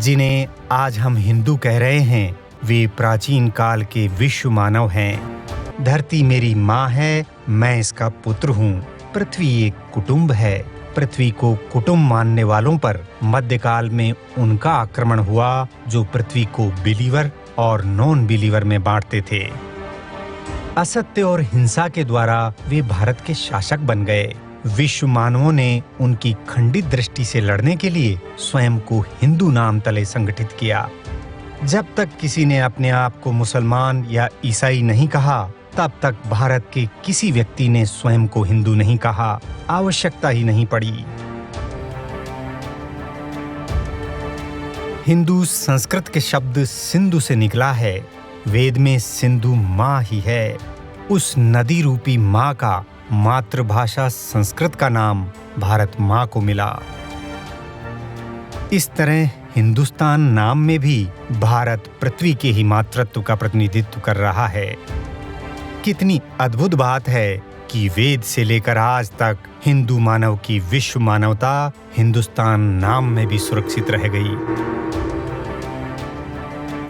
जिन्हें आज हम हिंदू कह रहे हैं, वे प्राचीन काल के विश्व मानव हैं। धरती मेरी माँ है, मैं इसका पुत्र हूँ। पृथ्वी एक कुटुंब है। पृथ्वी को कुटुंब मानने वालों पर मध्यकाल में उनका आक्रमण हुआ जो पृथ्वी को बिलीवर और नॉन बिलीवर में बांटते थे। असत्य और हिंसा के द्वारा वे भारत के शासक बन गए। विश्व मानवों ने उनकी खंडित दृष्टि से लड़ने के लिए स्वयं को हिंदू नाम तले संगठित किया। जब तक किसी ने अपने आप को मुसलमान या ईसाई नहीं कहा, तब तक भारत के किसी व्यक्ति ने स्वयं को हिंदू नहीं कहा। आवश्यकता ही नहीं पड़ी। हिंदू संस्कृत के शब्द सिंधु से निकला है। वेद में सिंधु माँ ही है। उस नदी रूपी माँ का मातृभाषा संस्कृत का नाम भारत माँ को मिला। इस तरह हिंदुस्तान नाम में भी भारत पृथ्वी के ही मातृत्व का प्रतिनिधित्व कर रहा है। कितनी अद्भुत बात है कि वेद से लेकर आज तक हिंदू मानव की विश्व मानवता हिंदुस्तान नाम में भी सुरक्षित रह गई।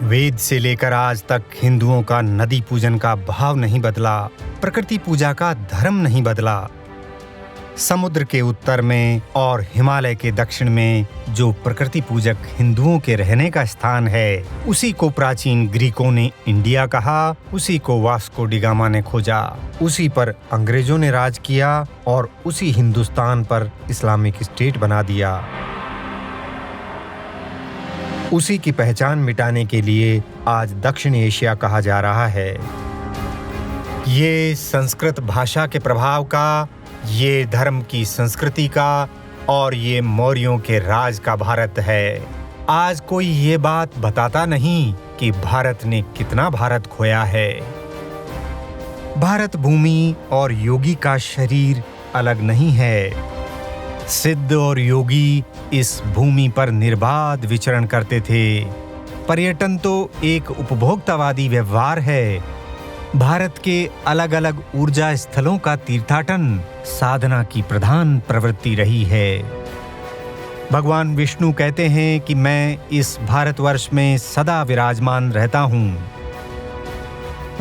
वेद से लेकर आज तक हिंदुओं का नदी पूजन का भाव नहीं बदला, प्रकृति पूजा का धर्म नहीं बदला। समुद्र के उत्तर में और हिमालय के दक्षिण में जो प्रकृति पूजक हिंदुओं के रहने का स्थान है, उसी को प्राचीन ग्रीकों ने इंडिया कहा, उसी को वास्को डी गामा ने खोजा, उसी पर अंग्रेजों ने राज किया और उसी हिंदुस्तान पर इस्लामिक स्टेट बना दिया। उसी की पहचान मिटाने के लिए आज दक्षिण एशिया कहा जा रहा है। ये संस्कृत भाषा के प्रभाव का, ये धर्म की संस्कृति का और ये मौर्यों के राज का भारत है। आज कोई ये बात बताता नहीं कि भारत ने कितना भारत खोया है। भारत भूमि और योगी का शरीर अलग नहीं है। सिद्ध और योगी इस भूमि पर निर्बाध विचरण करते थे। पर्यटन तो एक उपभोक्तावादी व्यवहार है। भारत के अलग अलग ऊर्जा स्थलों का तीर्थाटन साधना की प्रधान प्रवृत्ति रही है। भगवान विष्णु कहते हैं कि मैं इस भारतवर्ष में सदा विराजमान रहता हूँ।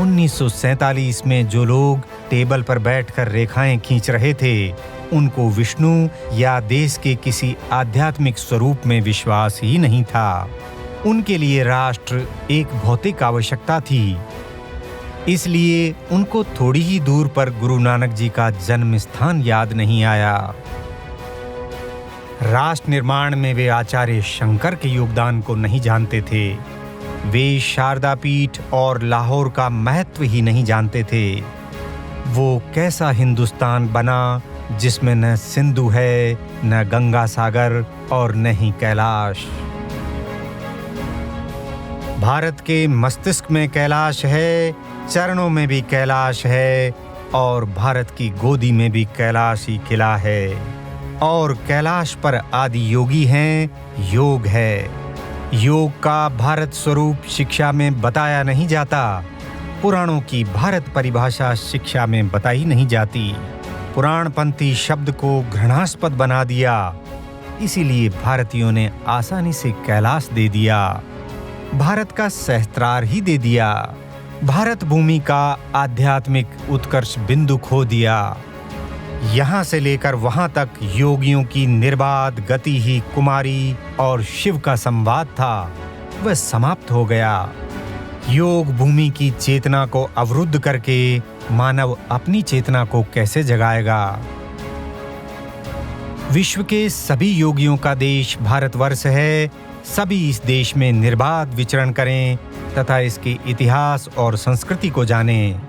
1947 में जो लोग टेबल पर बैठकर रेखाएं खींच रहे थे, उनको विष्णु या देश के किसी आध्यात्मिक स्वरूप में विश्वास ही नहीं था। उनके लिए राष्ट्र एक भौतिक आवश्यकता थी। इसलिए उनको थोड़ी ही दूर पर गुरु नानक जी का जन्म स्थान याद नहीं आया। राष्ट्र निर्माण में वे आचार्य शंकर के योगदान को नहीं जानते थे। वे शारदा पीठ और लाहौर का महत्व ही नहीं जानते थे। वो कैसा हिंदुस्तान बना जिसमें न सिंधु है, न गंगा सागर और न ही कैलाश। भारत के मस्तिष्क में कैलाश है, चरणों में भी कैलाश है और भारत की गोदी में भी कैलाश ही खिला है। और कैलाश पर आदि योगी हैं, योग है। योग का भारत स्वरूप शिक्षा में बताया नहीं जाता। पुराणों की भारत परिभाषा शिक्षा में बताई नहीं जाती। पुराणपंथी शब्द को घृणास्पद बना दिया। इसीलिए भारतीयों ने आसानी से कैलाश दे दिया, भारत का सहस्त्रार ही दे दिया, भारत भूमि का आध्यात्मिक उत्कर्ष बिंदु खो दिया। यहाँ से लेकर वहाँ तक योगियों की निर्बाध गति ही कुमारी और शिव का संवाद था, वह समाप्त हो गया। योग भूमि की चेतना को अवरुद्ध करके मानव अपनी चेतना को कैसे जगाएगा? विश्व के सभी योगियों का देश भारतवर्ष है। सभी इस देश में निर्बाध विचरण करें तथा इसके इतिहास और संस्कृति को जानें।